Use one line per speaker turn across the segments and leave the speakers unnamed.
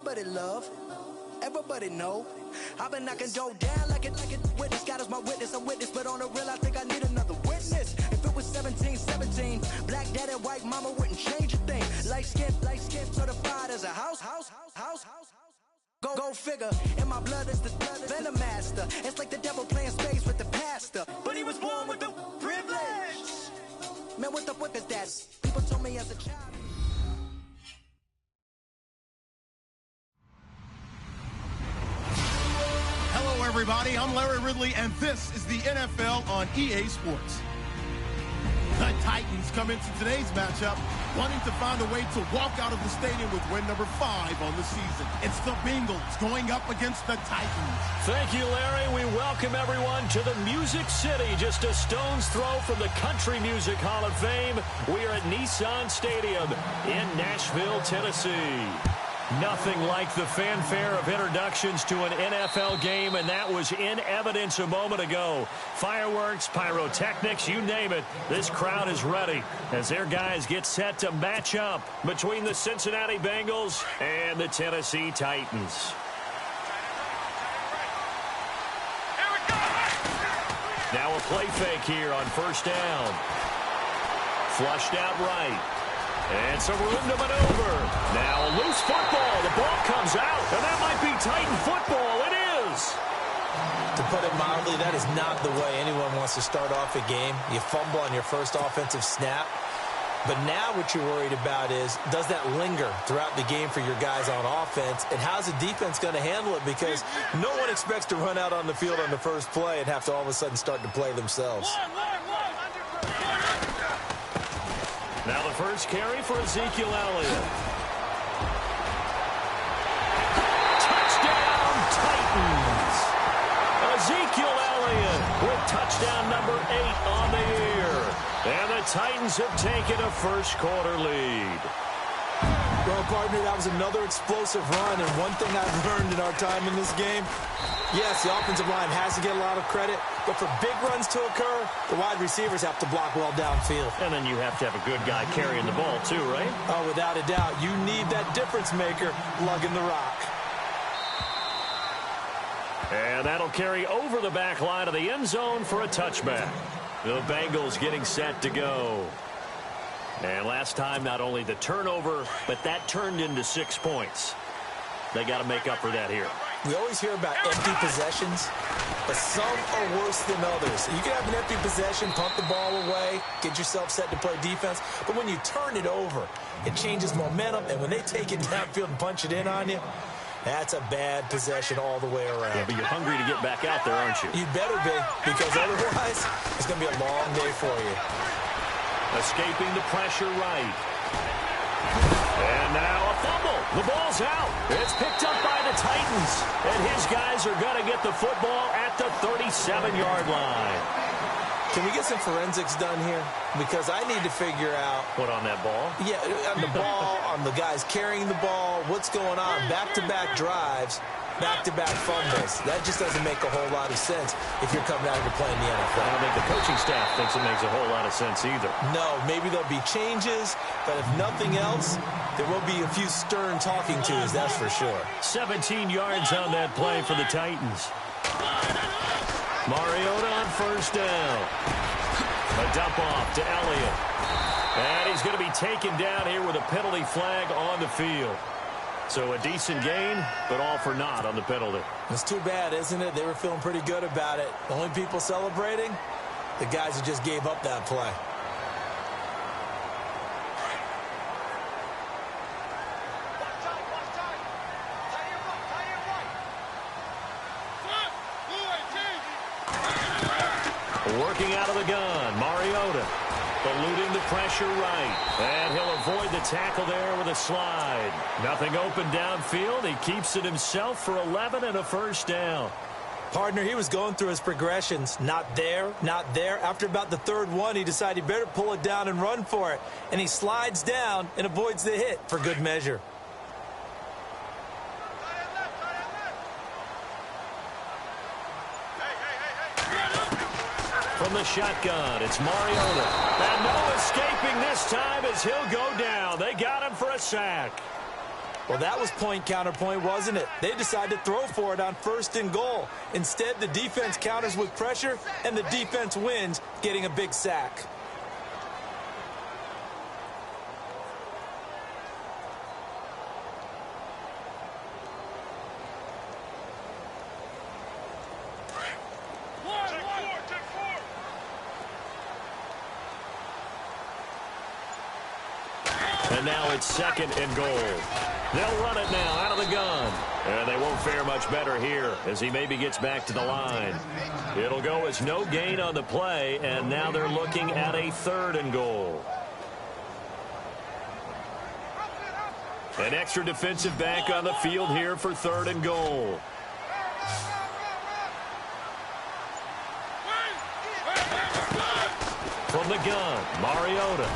everybody love, everybody know. I've been knocking dough down like it witness. God is my witness, a witness, but on the real, I think I need another witness. If it was 17, black daddy, white mama wouldn't change a thing. Light skin, certified as a house. Go figure, in my blood is the venom master. It's like the devil playing space with the pastor, but he was born with the privilege. Man, what the fuck is that? People told me as a child.
Hello, everybody. I'm Larry Ridley, and this is the NFL on EA Sports. The Titans come into today's matchup wanting to find a way to walk out of the stadium with win number 5 on the season. It's the Bengals going up against the Titans.
Thank you, Larry. We welcome everyone to the Music City, just a stone's throw from the Country Music Hall of Fame. We are at Nissan Stadium in Nashville, Tennessee. Nothing like the fanfare of introductions to an NFL game, and that was in evidence a moment ago. Fireworks, pyrotechnics, you name it. This crowd is ready as their guys get set to match up between the Cincinnati Bengals and the Tennessee Titans. Now a play fake here on first down. Flushed out right. And some room to maneuver. Now a loose football. The ball comes out, and that might be Titan football. It is.
To put it mildly, that is not the way anyone wants to start off a game. You fumble on your first offensive snap. But now what you're worried about is, does that linger throughout the game for your guys on offense? And how's the defense going to handle it? Because no one expects to run out on the field on the first play and have to all of a sudden start to play themselves.
Now the first carry for Ezekiel Elliott. Touchdown, Titans! Ezekiel Elliott with touchdown number 8 on the year. And the Titans have taken a first-quarter lead.
Well, partner, that was another explosive run, and one thing I've learned in our time in this game, yes, the offensive line has to get a lot of credit, but for big runs to occur, the wide receivers have to block well downfield.
And then you have to have a good guy carrying the ball too, right?
Oh, without a doubt. You need that difference maker lugging the rock.
And that'll carry over the back line of the end zone for a touchback. The Bengals getting set to go. And last time, not only the turnover, but that turned into 6 points. They got to make up for that here.
We always hear about empty possessions, but some are worse than others. You can have an empty possession, pump the ball away, get yourself set to play defense, but when you turn it over, it changes momentum, and when they take it downfield and punch it in on you, that's a bad possession all the way around.
Yeah, but you're hungry to get back out there, aren't you?
You better be, because otherwise, it's going to be a long day for you.
Escaping the pressure right. And now a fumble. The ball's out. It's picked up by the Titans. And his guys are going to get the football at the 37-yard line.
Can we get some forensics done here? Because I need to figure out...
What, on that ball?
Yeah, on the ball, on the guys carrying the ball, what's going on? Back-to-back drives, back-to-back fumbles. That just doesn't make a whole lot of sense if you're coming out here playing the NFL.
I don't think the coaching staff thinks it makes a whole lot of sense either.
No, maybe there'll be changes, but if nothing else, there will be a few stern talking tos, that's for sure.
17 yards on that play for the Titans. Mariota on first down. A dump off to Elliott. And he's going to be taken down here with a penalty flag on the field. So a decent gain, but all for naught on the penalty.
It's too bad, isn't it? They were feeling pretty good about it. The only people celebrating, the guys who just gave up that play.
Working out of the gun, Mariota. Eluding the pressure right. And he'll avoid the tackle there with a slide. Nothing open downfield. He keeps it himself for 11 and a first down.
Partner, he was going through his progressions. Not there, not there. After about the third one, he decided he better pull it down and run for it. And he slides down and avoids the hit for good measure.
From the shotgun, it's Mariota. And no escaping this time as he'll go down. They got him for a sack.
Well, that was point counterpoint, wasn't it? They decided to throw for it on 1st and goal. Instead, the defense counters with pressure, and the defense wins, getting a big sack.
And now it's 2nd and goal. They'll run it now out of the gun. And they won't fare much better here as he maybe gets back to the line. It'll go as no gain on the play, and now they're looking at a 3rd and goal. An extra defensive back on the field here for 3rd and goal. From the gun, Mariota.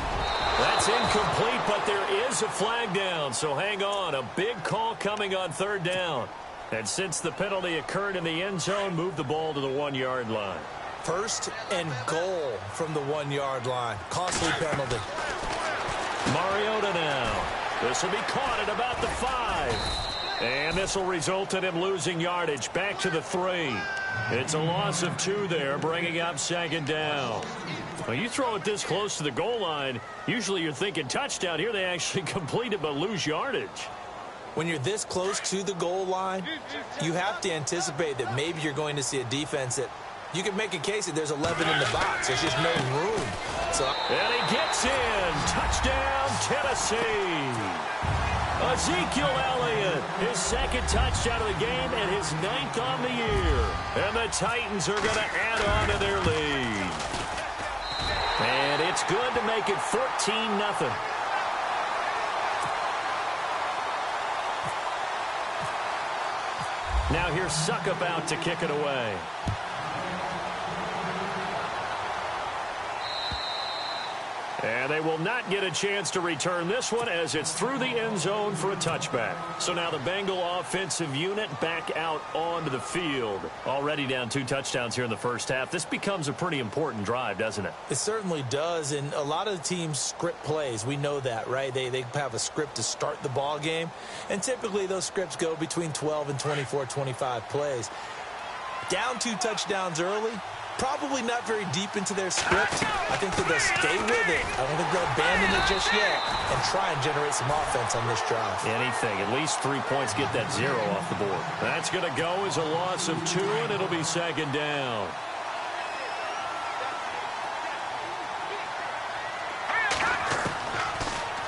That's incomplete, but there is a flag down, so hang on. A big call coming on 3rd down. And since the penalty occurred in the end zone, move the ball to the 1-yard line.
1st and goal from the 1-yard line. Costly penalty.
Mariota now. This will be caught at about the 5. And this will result in him losing yardage back to the 3. It's a loss of 2 there, bringing up 2nd down. Well, you throw it this close to the goal line, usually you're thinking touchdown. Here they actually complete it but lose yardage.
When you're this close to the goal line, you have to anticipate that maybe you're going to see a defense that you can make a case that there's 11 in the box. There's just no room.
And he gets in. Touchdown, Tennessee. Ezekiel Elliott, his 2nd touchdown of the game and his 9th on the year. And the Titans are going to add on to their lead. And it's good to make it 14-0. Now here's Suckup out to kick it away. And they will not get a chance to return this one as it's through the end zone for a touchback. So now the Bengal offensive unit back out onto the field. Already down 2 touchdowns here in the first half. This becomes a pretty important drive, doesn't it?
It certainly does, and a lot of the teams script plays. We know that, right? They have a script to start the ball game, and typically those scripts go between 12 and 24, 25 plays. Down 2 touchdowns early. Probably not very deep into their script. I think that they'll stay with it. I don't think they'll abandon it just yet and try and generate some offense on this drive.
Anything. At least 3 points, get that 0 off the board. That's going to go as a loss of 2, and it'll be 2nd down.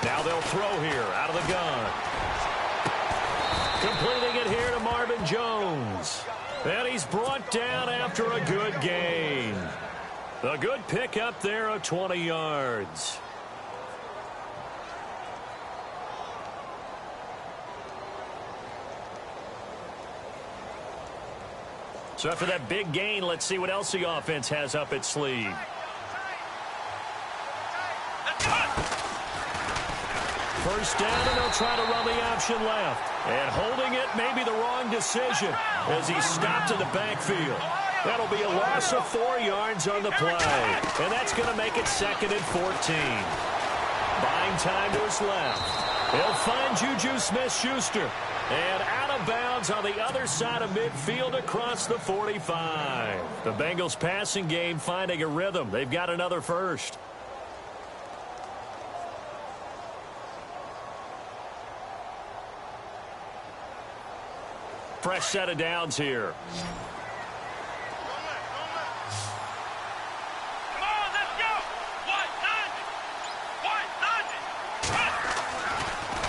Now they'll throw here out of the gun. Completing it here to Marvin Jones. And he's brought down after a good gain. A good pickup there of 20 yards. So after that big gain, let's see what else the offense has up its sleeve. First down, and they'll try to run the option left. And holding it may be the wrong decision as he stopped in the backfield. That'll be a loss of 4 yards on the play. And that's going to make it 2nd and 14. Buying time to his left. He'll find Juju Smith-Schuster. And out of bounds on the other side of midfield across the 45. The Bengals passing game finding a rhythm. They've got another first. Fresh set of downs here.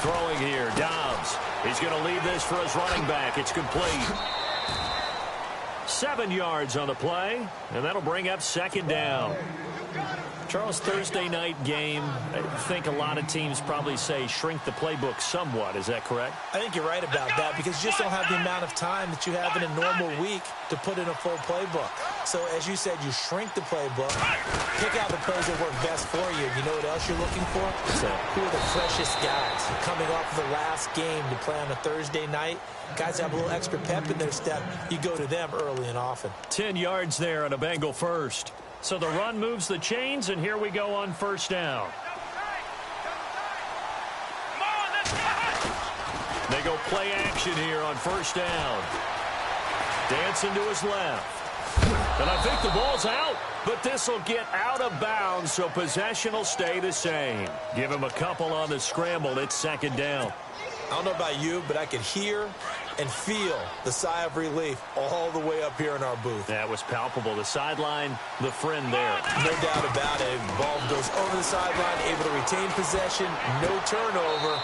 Throwing here, Dobbs. He's going to leave this for his running back. It's complete. 7 yards on the play, and that'll bring up 2nd down. Charles, Thursday night game, I think a lot of teams probably say shrink the playbook somewhat. Is that correct?
I think you're right about that because you just don't have the amount of time that you have in a normal week to put in a full playbook. So, as you said, you shrink the playbook, pick out the plays that work best for you. You know what else you're looking for? So, who are the freshest guys coming off of the last game to play on a Thursday night? Guys have a little extra pep in their step. You go to them early and often.
10 yards there on a Bengal first. So the run moves the chains, and here we go on first down. They go play action here on first down. Dancing to his left. And I think the ball's out, but this will get out of bounds, so possession will stay the same. Give him a couple on the scramble. It's second down.
I don't know about you, but I could hear and feel the sigh of relief all the way up here in our booth.
That was palpable. The sideline, the friend there.
No doubt about it. The ball goes over the sideline, able to retain possession, no turnover.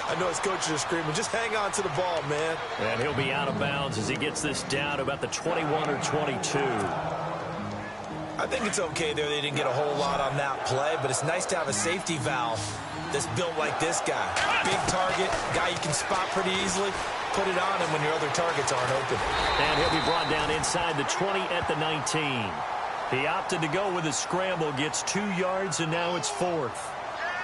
I know his coaches are screaming, just hang on to the ball, man.
And he'll be out of bounds as he gets this down to about the 21 or 22.
I think it's okay there. They didn't get a whole lot on that play, but it's nice to have a safety valve that's built like this guy. Big target, guy you can spot pretty easily. Put it on him when your other targets aren't open.
And he'll be brought down inside the 20 at the 19. He opted to go with a scramble, gets 2 yards, and now it's fourth.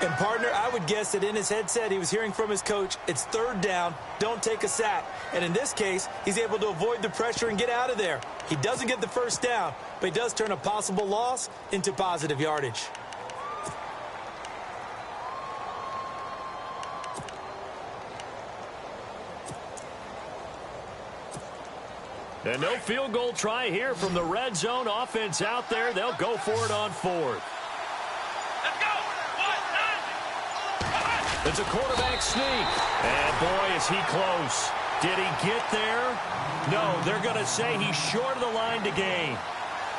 And, partner, I would guess that in his headset he was hearing from his coach, it's third down, don't take a sack. And in this case, he's able to avoid the pressure and get out of there. He doesn't get the first down, but he does turn a possible loss into positive yardage.
And no field goal try here from the red zone offense out there. They'll go for it on fourth. It's a quarterback sneak. And, boy, is he close. Did he get there? No, they're going to say he's short of the line to gain.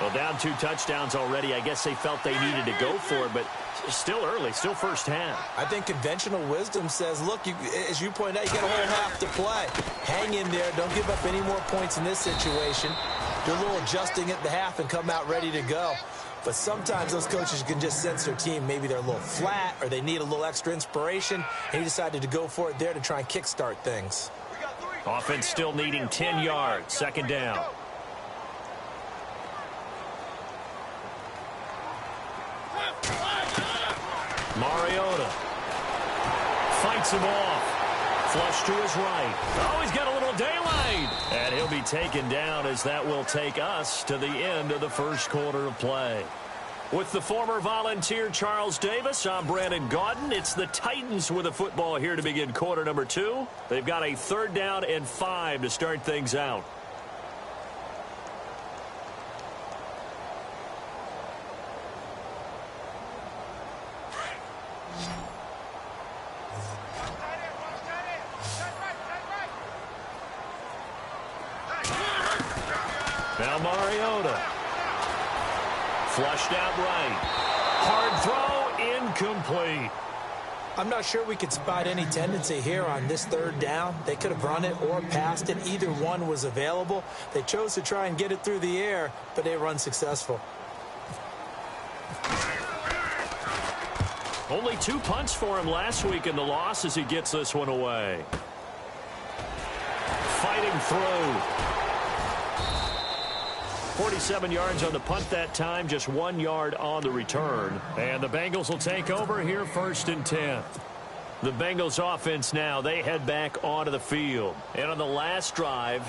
Well, down 2 touchdowns already. I guess they felt they needed to go for it, but still early, still first half.
I think conventional wisdom says, look, as you point out, you got a whole half to play. Hang in there. Don't give up any more points in this situation. Do a little adjusting at the half and come out ready to go. But sometimes those coaches can just sense their team. Maybe they're a little flat or they need a little extra inspiration. And he decided to go for it there to try and kickstart things.
Offense still needing 10 yards. Second down. Mariota fights him off. Flush to his right. Oh, he's got a little daylight. And he'll be taken down as that will take us to the end of the first quarter of play. With the former Volunteer Charles Davis, I'm Brandon Gaudin. It's the Titans with the football here to begin quarter number 2. They've got a 3rd down and 5 to start things out. Now Mariota. Flushed out right. Hard throw, incomplete.
I'm not sure we could spot any tendency here on this 3rd down. They could have run it or passed it. Either one was available. They chose to try and get it through the air, but they were unsuccessful.
Only 2 punts for him last week in the loss as he gets this one away. Fighting through. 47 yards on the punt that time, just 1 yard on the return. And the Bengals will take over here 1st and 10. The Bengals offense now, they head back onto the field. And on the last drive,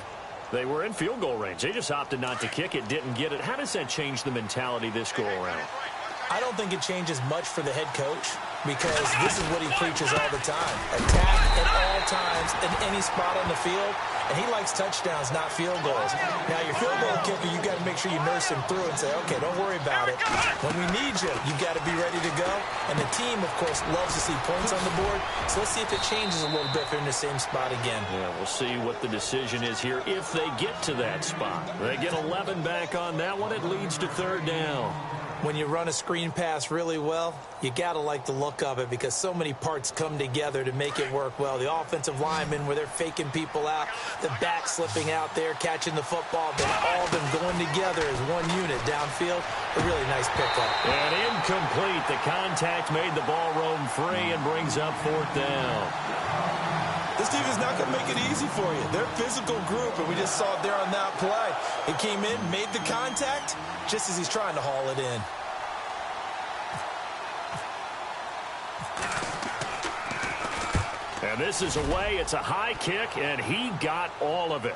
they were in field goal range. They just opted not to kick it, didn't get it. How does that change the mentality this go around?
I don't think it changes much for the head coach because this is what he preaches all the time. Attack at all times in any spot on the field. And he likes touchdowns, not field goals. Now, your field goal kicker, you've got to make sure you nurse him through and say, okay, don't worry about it. When we need you, you've got to be ready to go. And the team, of course, loves to see points on the board. So let's see if it changes a little bit if they're in the same spot again.
Yeah, we'll see what the decision is here if they get to that spot. They get 11 back on that one. It leads to 3rd down.
When you run a screen pass really well, you got to like the look of it because so many parts come together to make it work well. The offensive linemen where they're faking people out, the back slipping out there, catching the football, then all of them going together as one unit downfield. A really nice pickup.
And incomplete. The contact made the ball roam free and brings up 4th down.
This team is not going to make it easy for you. They're a physical group, and we just saw it there on that play. It came in, made the contact, just as he's trying to haul it in.
And this is away. It's a high kick, and he got all of it.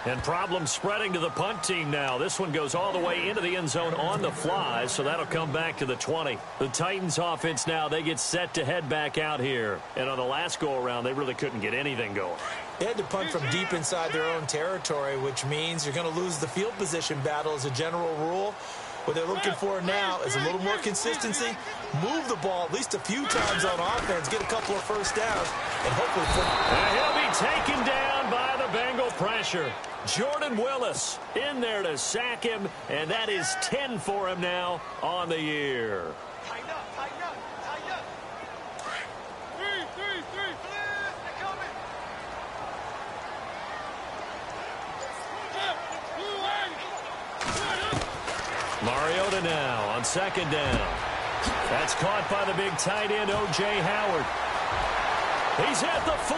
And problems spreading to the punt team now. This one goes all the way into the end zone on the fly, so that'll come back to the 20. The Titans offense now, they get set to head back out here. And on the last go-around, they really couldn't get anything going.
They had to punt from deep inside their own territory, which means you're going to lose the field position battle as a general rule. What they're looking for now is a little more consistency, move the ball at least a few times on offense, get a couple of first downs, and hopefully
and he'll be taken down by the Bengal pressure. Jordan Willis in there to sack him, and that is 10 for him now on the year.
Tighten up, tighten up, tighten up. Three. They're coming.
Mariota now on second down. That's caught by the big tight end, O.J. Howard. He's at the 40,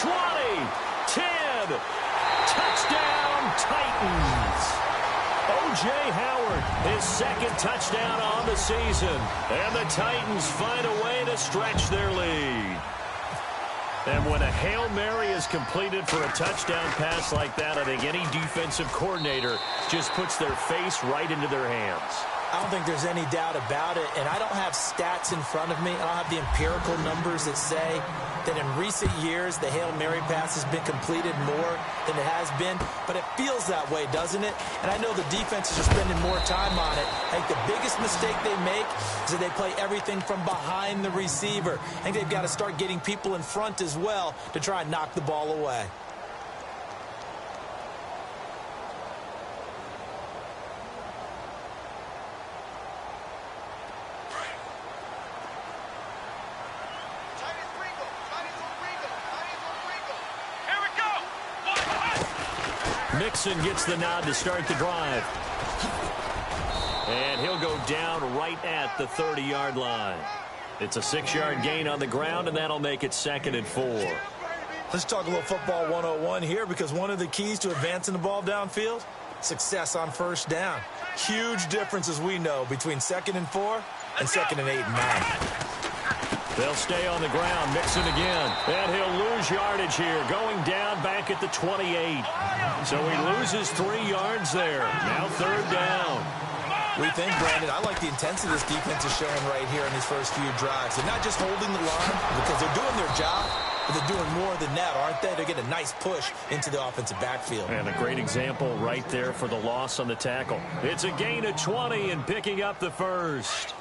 20, 10. Touchdown, Titans. O.J. Howard, his second touchdown on the season. And the Titans find a way to stretch their lead. And when a Hail Mary is completed for a touchdown pass like that, I think any defensive coordinator just puts their face right into their hands.
I don't think there's any doubt about it, and I don't have stats in front of me. I don't have the empirical numbers that say that in recent years the Hail Mary pass has been completed more than it has been, but it feels that way, doesn't it? And I know the defenses are spending more time on it. I think the biggest mistake they make is that they play everything from behind the receiver. I think they've got to start getting people in front as well to try and knock the ball away.
Mixon gets the nod to start the drive. And he'll go down right at the 30-yard line. It's a 6-yard gain on the ground, and that'll make it 2nd and 4.
Let's talk a little football 101 here, because one of the keys to advancing the ball downfield, success on first down. Huge difference, as we know, between 2nd and 4 and 2nd and 8 and 9.
They'll stay on the ground. Mixon again. And he'll lose yardage here. Going down back at the 28. So he loses 3 yards there. Now 3rd down.
We think, Brandon, I like the intensity this defense is showing right here in these first few drives. They're not just holding the line because they're doing their job, but they're doing more than that, aren't they? They're getting a nice push into the offensive backfield.
And a great example right there for the loss on the tackle. It's a gain of 20 and picking up the first.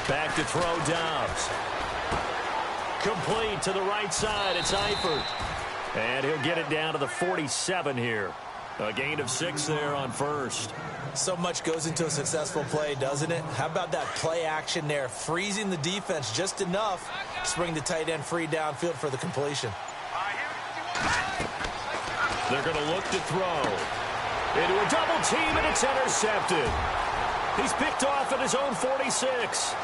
Back to throw Dobbs. Complete to the right side. It's Eifert. And he'll get it down to the 47 here. A gain of 6 there on first.
So much goes into a successful play, doesn't it? How about that play action there? Freezing the defense just enough to bring the tight end free downfield for the completion.
They're going to look to throw. Into a double team, and it's intercepted. He's picked off at his own 46.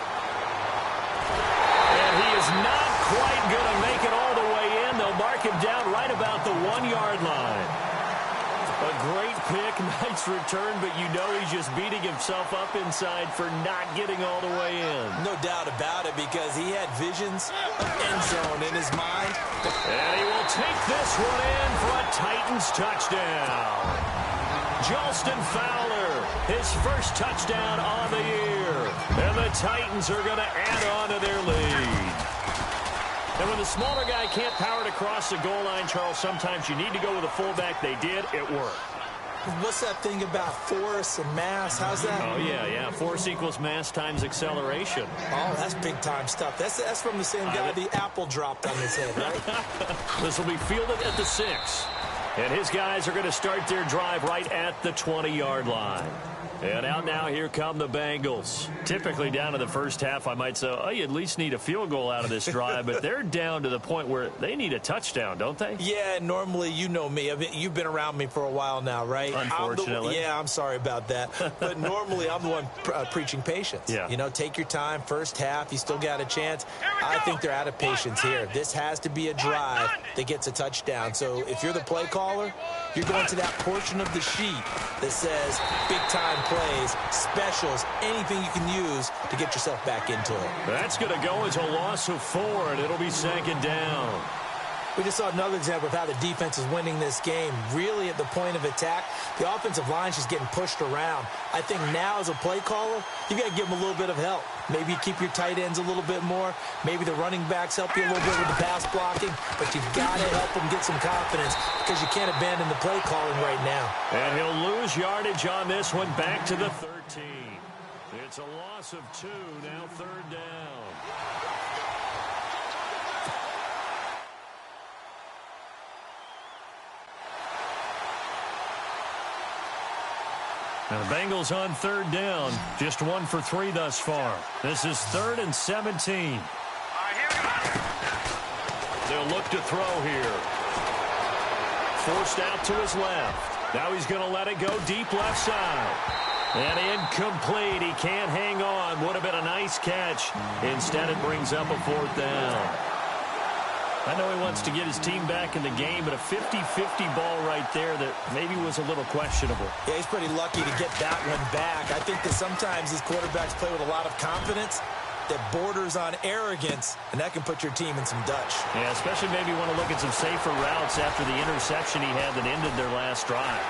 And he is not quite going to make it all the way in. They'll mark him down right about the 1-yard line. A great pick, nice return, but you know he's just beating himself up inside for not getting all the way in.
No doubt about it, because he had visions of end zone in his mind.
And he will take this one in for a Titans touchdown. Jalston Fowler, his first touchdown on the year. And the Titans are going to add on to their lead. And when the smaller guy can't power it across the goal line, Charles, sometimes you need to go with a fullback. They did. It worked.
What's that thing about force and mass? How's that?
Oh, yeah. Force equals mass times acceleration.
Oh, that's big-time stuff. That's from the same guy the apple dropped on his head, right?
This will be fielded at the 6. And his guys are going to start their drive right at the 20-yard line. And out now, here come the Bengals. Typically down to the first half, I might say, oh, you at least need a field goal out of this drive. But they're down to the point where they need a touchdown, don't they?
Yeah, normally, you know me. You've been around me for a while now, right?
Unfortunately.
I'm sorry about that. But normally, I'm the one preaching patience.
Yeah.
You know, take your time. First half, you still got a chance. I think they're out of patience here. This has to be a drive that gets a touchdown. So if you're the play caller, you're going to that portion of the sheet that says big-time play. plays, specials, anything you can use to get yourself back into it.
That's going to go as a loss of 4, and it'll be 2nd down.
We just saw another example of how the defense is winning this game. Really at the point of attack, the offensive line is just getting pushed around. I think now as a play caller, you got to give them a little bit of help. Maybe you keep your tight ends a little bit more. Maybe the running backs help you a little bit with the pass blocking. But you've got to help them get some confidence because you can't abandon the play calling right now.
And he'll lose yardage on this one back to the 13. It's a loss of 2, now 3rd down. Now the Bengals on 3rd down. Just 1 for 3 thus far. This is 3rd and 17. They'll look to throw here. Forced out to his left. Now he's going to let it go deep left side. And incomplete. He can't hang on. Would have been a nice catch. Instead, it brings up a 4th down. I know he wants to get his team back in the game, but a 50-50 ball right there that maybe was a little questionable.
Yeah, he's pretty lucky to get that one back. I think that sometimes these quarterbacks play with a lot of confidence that borders on arrogance, and that can put your team in some Dutch.
Yeah, especially maybe want to look at some safer routes after the interception he had that ended their last drive.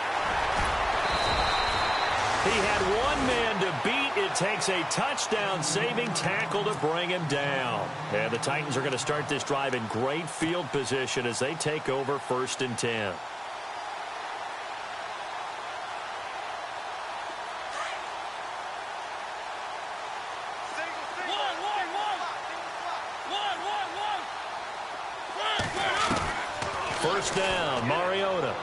He had one man to beat. It takes a touchdown-saving tackle to bring him down. And the Titans are going to start this drive in great field position as they take over 1st and 10. First down, Mariota.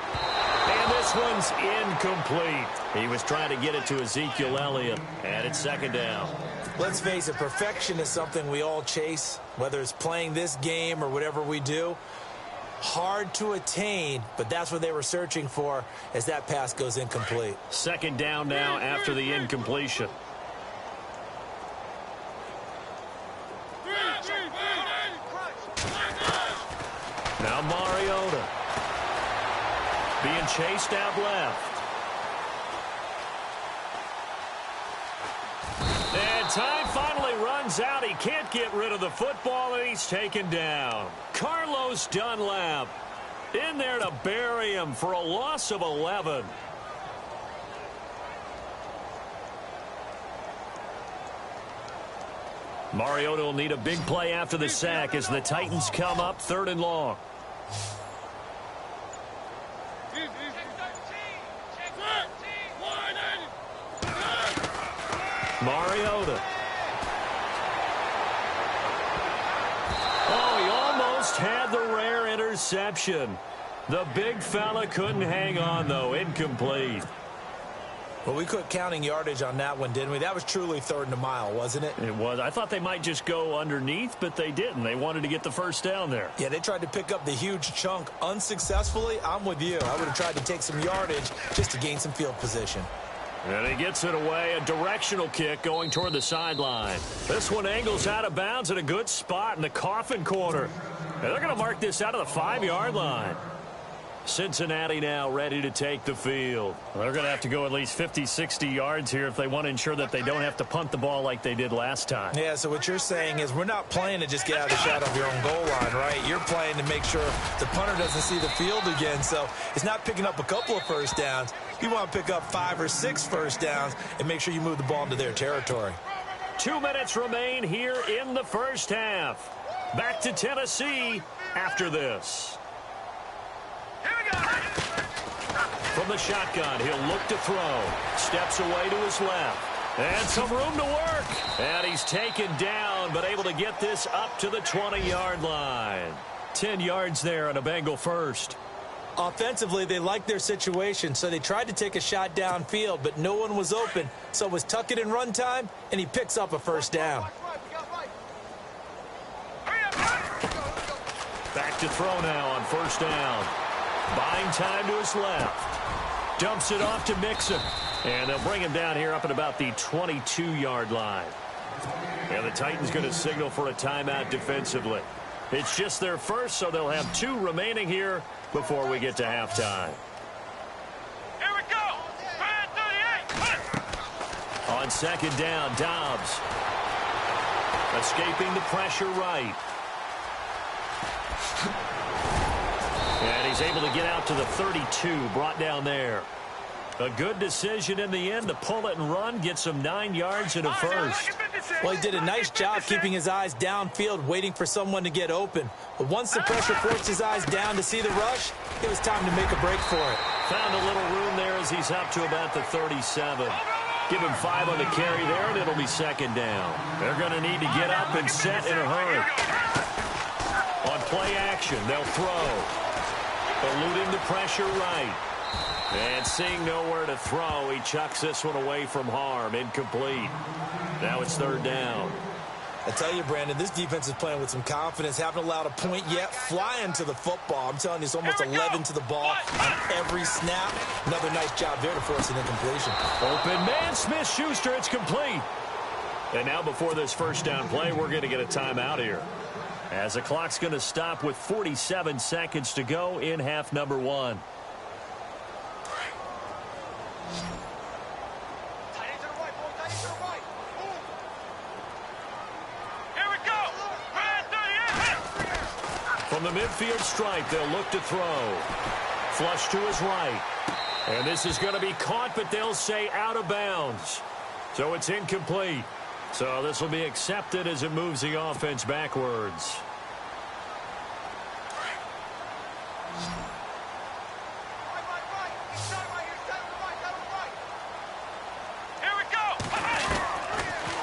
And this one's incomplete. He was trying to get it to Ezekiel Elliott, and it's 2nd down.
Let's face it, perfection is something we all chase, whether it's playing this game or whatever we do. Hard to attain, but that's what they were searching for as that pass goes incomplete.
2nd down now after the incompletion. Now Mariota being chased out left. And time finally runs out. He can't get rid of the football, and he's taken down. Carlos Dunlap in there to bury him for a loss of 11. Mariota will need a big play after the sack as the Titans come up 3rd and long. Mariota. Oh, he almost had the rare interception. The big fella couldn't hang on, though. Incomplete.
Well, we quit counting yardage on that one, didn't we? That was truly 3rd and a mile, wasn't it?
It was. I thought they might just go underneath, but they didn't. They wanted to get the 1st down there.
Yeah, they tried to pick up the huge chunk unsuccessfully. I'm with you. I would have tried to take some yardage just to gain some field position.
And he gets it away, a directional kick going toward the sideline. This one angles out of bounds at a good spot in the coffin corner. And they're going to mark this out of the 5-yard line. Cincinnati now ready to take the field. They're going to have to go at least 50, 60 yards here if they want to ensure that they don't have to punt the ball like they did last time.
Yeah, so what you're saying is we're not playing to just get out of the shadow of your own goal line, right? You're playing to make sure the punter doesn't see the field again. So it's not picking up a couple of 1st downs. You want to pick up 5 or 6 1st downs and make sure you move the ball into their territory.
2 minutes remain here in the 1st half. Back to Tennessee after this. From the shotgun, he'll look to throw. Steps away to his left. And some room to work. And he's taken down, but able to get this up to the 20-yard line. 10 yards there on a Bengal first.
Offensively, they liked their situation, so they tried to take a shot downfield, but no one was open. So it was tuck it in run time, and he picks up a 1st down.
Back to throw now on 1st down. Buying time to his left. Dumps it off to Mixon. And they'll bring him down here up at about the 22-yard line. And the Titans going to signal for a timeout defensively. It's just their first, so they'll have 2 remaining here before we get to halftime.
Here we go.
On second down, Dobbs. Escaping the pressure right. And he's able to get out to the 32, brought down there. A good decision in the end to pull it and run, get some 9 yards and a first.
Well, he did a nice job keeping his eyes downfield, waiting for someone to get open. But once the pressure forced his eyes down to see the rush, it was time to make a break for it.
Found a little room there as he's up to about the 37. Give him 5 on the carry there, and it'll be second down. They're going to need to get up and set in a hurry. On play action, they'll throw. Eluding the pressure right. And seeing nowhere to throw, he chucks this one away from harm. Incomplete. Now it's third down.
I tell you, Brandon, this defense is playing with some confidence. Haven't allowed a point yet. Flying to the football. I'm telling you, it's almost 11 to the ball on every snap. Another nice job there to force an incompletion.
Open man, Smith-Schuster. It's complete. And now before this first down play, we're going to get a timeout here, as the clock's going to stop with 47 seconds to go in half number 1. From the midfield stripe, they'll look to throw. Flush to his right. And this is going to be caught, but they'll say out of bounds. So it's incomplete. So this will be accepted as it moves the offense backwards.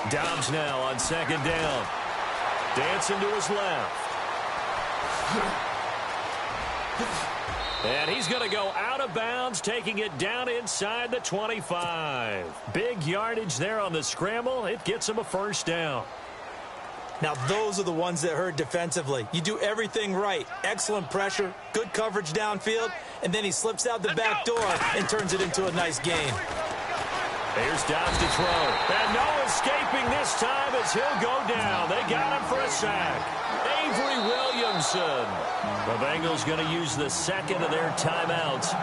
Dobbs now on second down. Dancing to his left. And he's going to go out of bounds, taking it down inside the 25. Big yardage there on the scramble. It gets him a first down.
Now, those are the ones that hurt defensively. You do everything right. Excellent pressure, good coverage downfield, and then he slips out the back door and turns it into a nice gain.
Here's Dobbs to throw. And no escaping this time as he'll go down. They got him for a sack. Avery Williamson. The Bengals going to use the second of their timeouts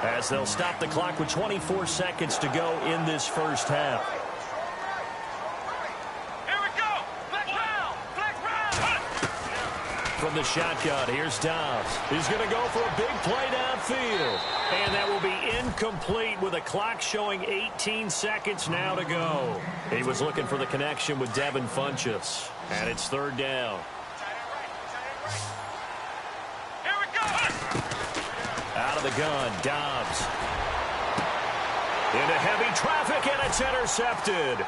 as they'll stop the clock with 24 seconds to go in this first half.
Here we go. Black round.
From the shotgun, here's Dobbs. He's going to go for a big play downfield. And that will be incomplete with a clock showing 18 seconds now to go. He was looking for the connection with Devin Funchess. And it's third down. Out of the gun, Dobbs. Into heavy traffic, and it's intercepted.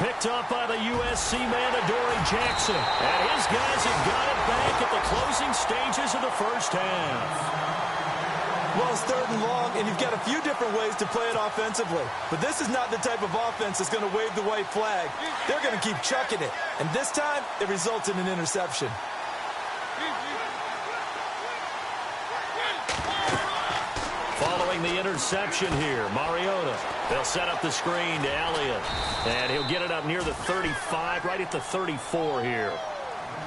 Picked up by the USC man, Adoree Jackson. And his guys have got it back at the closing stages of the first half.
Well, it's third and long, and you've got a few different ways to play it offensively. But this is not the type of offense that's going to wave the white flag. They're going to keep chucking it. And this time, it results in an interception.
Following the interception here, Mariota. They'll set up the screen to Elliott. And he'll get it up near the 35, right at the 34 here.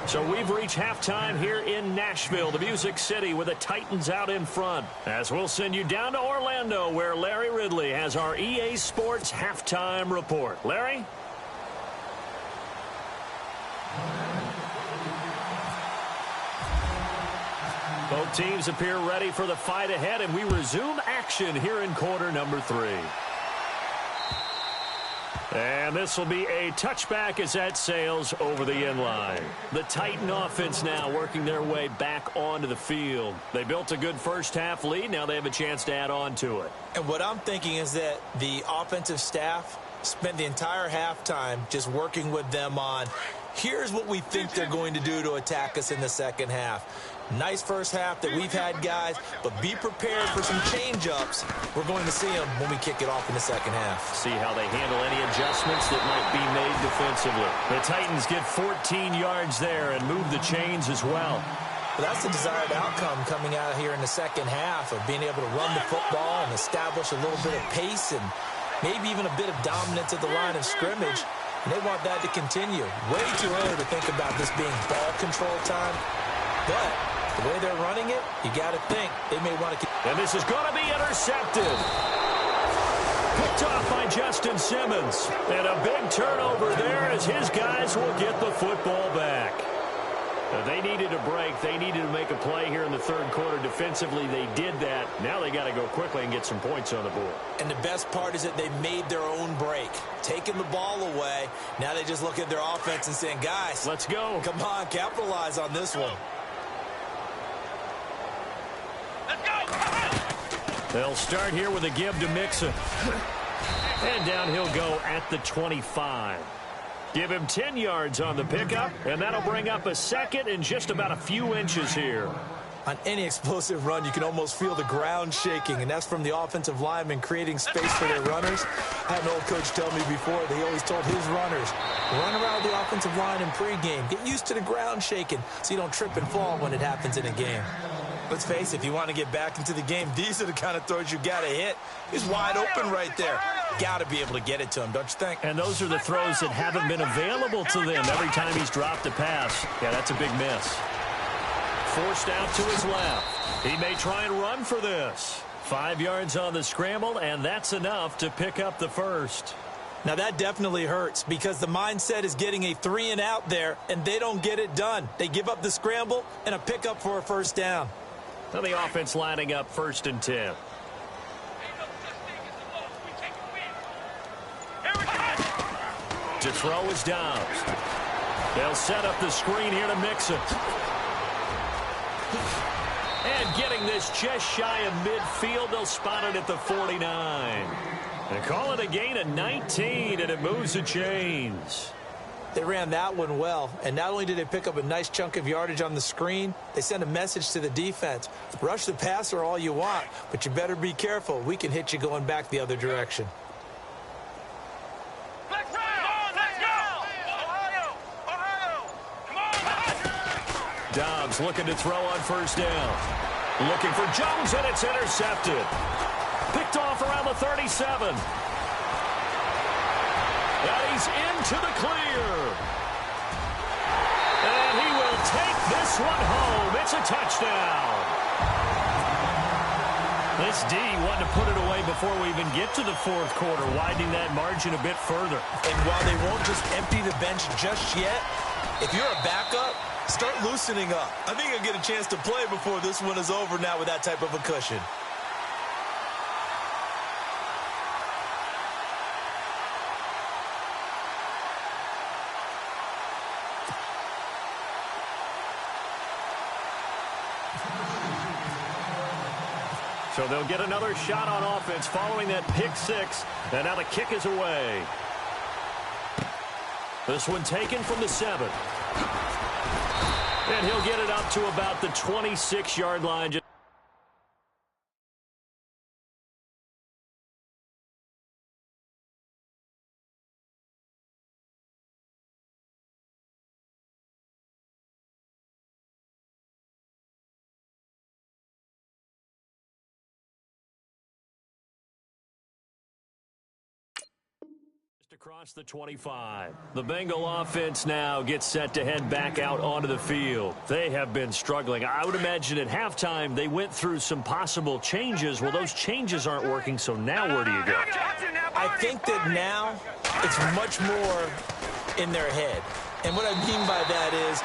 So we've reached halftime here in Nashville, the Music City, with the Titans out in front. As we'll send you down to Orlando, where Larry Ridley has our EA Sports halftime report. Larry? Both teams appear ready for the fight ahead, and we resume action here in quarter number 3. And this will be a touchback as that sails over the inline. The Titan offense now working their way back onto the field. They built a good first half lead. Now they have a chance to add on to it.
And what I'm thinking is that the offensive staff spent the entire halftime just working with them on, here's what we think they're going to do to attack us in the second half. Nice first half that we've had, guys, but be prepared for some change-ups. We're going to see them when we kick it off in the second half.
See how they handle any adjustments that might be made defensively. The Titans get 14 yards there and move the chains as well.
But that's the desired outcome coming out here in the second half, of being able to run the football and establish a little bit of pace and maybe even a bit of dominance at the line of scrimmage. And they want that to continue. Way too early to think about this being ball control time. But the way they're running it, you got to think they may want to.
And this is going to be intercepted. Picked Picked off by Justin Simmons. And a big turnover there as his guys will get the football back. They needed a break. They needed to make a play here in the third quarter. Defensively, they did that. Now they got to go quickly and get some points on the board.
And the best part is that they made their own break. Taking the ball away. Now they just look at their offense and saying, guys,
let's go.
Come on, capitalize on this one.
Let's go.
They'll start here with a give to Mixon. And down he'll go at the 25. Give him 10 yards on the pickup, and that'll bring up a second and just about a few inches here.
On any explosive run, you can almost feel the ground shaking, and that's from the offensive linemen creating space for their runners. I had an old coach tell me before, they always told his runners, run around the offensive line in pregame. Get used to the ground shaking so you don't trip and fall when it happens in a game. Let's face it, if you want to get back into the game, these are the kind of throws you got to hit. He's wide open right there. Got to be able to get it to him, don't you think?
And those are the throws that haven't been available to them every time he's dropped a pass. Yeah, that's a big miss. Forced out to his left. He may try and run for this. 5 yards on the scramble, and that's enough to pick up the first.
Now that definitely hurts because the mindset is getting a 3-and-out there, and they don't get it done. They give up the scramble and a pickup for a first down.
Now the offense lining up 1st and 10. To throw is Downs. They'll set up the screen here to Mixon. And getting this just shy of midfield, they'll spot it at the 49. And call it a gain of 19, and it moves the chains.
They ran that one well, and not only did they pick up a nice chunk of yardage on the screen, they sent a message to the defense. Rush the passer all you want, but you better be careful. We can hit you going back the other direction.
Let's go. Ohio. Come on.
Dobbs looking to throw on 1st down. Looking for Jones, and it's intercepted. Picked off around the 37. And he's into the clear. And he will take this one home. It's a touchdown. This D wanted to put it away before we even get to the 4th quarter, widening that margin a bit further.
And while they won't just empty the bench just yet, if you're a backup, start loosening up. I think you'll get a chance to play before this one is over now with that type of a cushion.
So they'll get another shot on offense following that pick 6. And now the kick is away. This one taken from the 7. And he'll get it up to about the 26-yard line. Across the 25. The Bengal offense now gets set to head back out onto the field. They have been struggling. I would imagine at halftime they went through some possible changes. Well, those changes aren't working, so now where do you go?
I think that now it's much more in their head. And what I mean by that is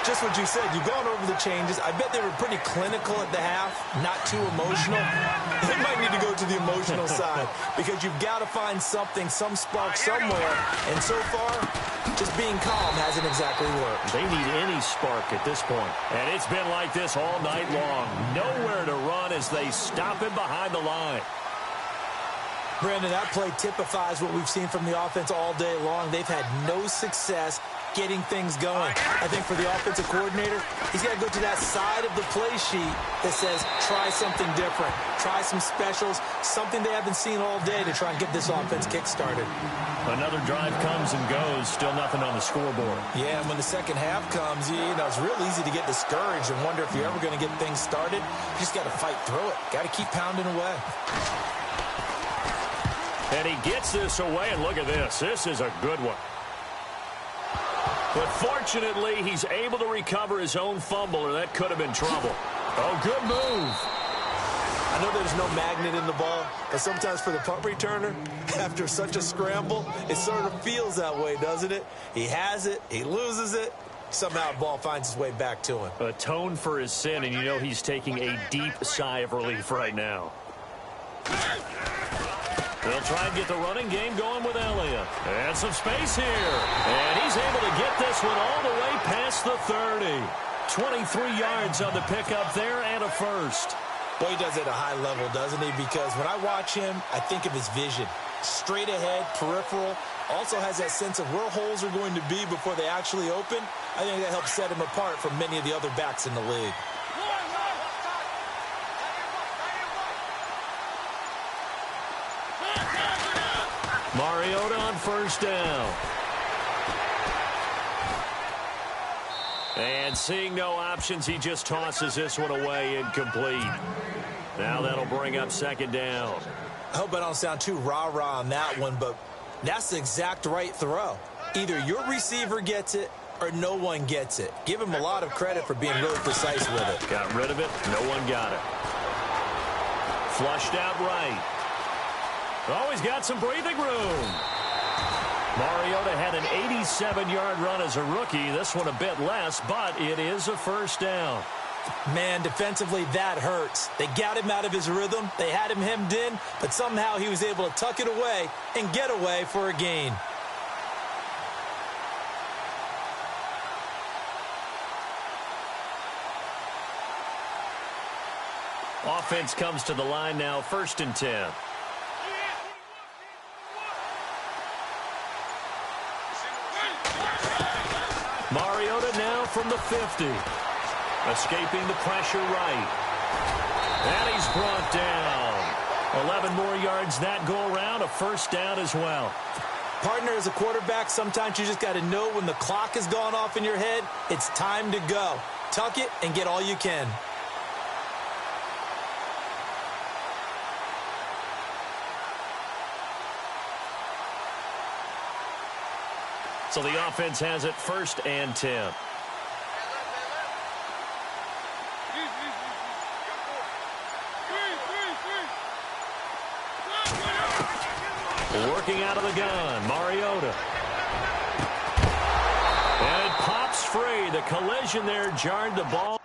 just what you said. You've gone over the changes. I bet they were pretty clinical at the half, not too emotional. They might need to go to the emotional side because you've got to find something, some spark somewhere. And so far, just being calm hasn't exactly worked.
They need any spark at this point. And it's been like this all night long. Nowhere to run as they stop him behind the line.
Brandon, that play typifies what we've seen from the offense all day long. They've had no success getting things going. I think for the offensive coordinator, he's got to go to that side of the play sheet that says, try something different. Try some specials, something they haven't seen all day to try and get this offense kick-started.
Another drive comes and goes, still nothing on the scoreboard.
Yeah, and when the second half comes, you know, it's real easy to get discouraged and wonder if you're ever going to get things started. You just got to fight through it. Got to keep pounding away.
And he gets this away, and look at this. This is a good one. But fortunately, he's able to recover his own fumble, or that could have been trouble. Oh, good move.
I know there's no magnet in the ball, but sometimes for the punt returner, after such a scramble, it sort of feels that way, doesn't it? He has it, he loses it, somehow the ball finds its way back to him.
Atone for his sin, and you know he's taking a deep sigh of relief right now. They'll try and get the running game going with Elliott. And some space here. And he's able to get this one all the way past the 30. 23 yards on the pickup there and a first.
Boy, he does it at a high level, doesn't he? Because when I watch him, I think of his vision. Straight ahead, peripheral. Also has that sense of where holes are going to be before they actually open. I think that helps set him apart from many of the other backs in the league.
Mariota on first down. And seeing no options, he just tosses this one away incomplete. Now that'll bring up second down.
I hope I don't sound too rah-rah on that one, but that's the exact right throw. Either your receiver gets it or no one gets it. Give him a lot of credit for being really precise with it.
Got rid of it. No one got it. Flushed out right. Oh, he's got some breathing room. Mariota had an 87-yard run as a rookie. This one a bit less, but it is a first down.
Man, defensively, that hurts. They got him out of his rhythm. They had him hemmed in, but somehow he was able to tuck it away and get away for a gain.
Offense comes to the line now, 1st and 10. Mariota now from the 50. Escaping the pressure right. And he's brought down. 11 more yards that go around, a first down as well.
Partner, as a quarterback, sometimes you just got to know when the clock has gone off in your head, it's time to go. Tuck it and get all you can.
So the offense has it 1st and 10. Working out of the gun, Mariota. And it pops free. The collision there jarred the ball.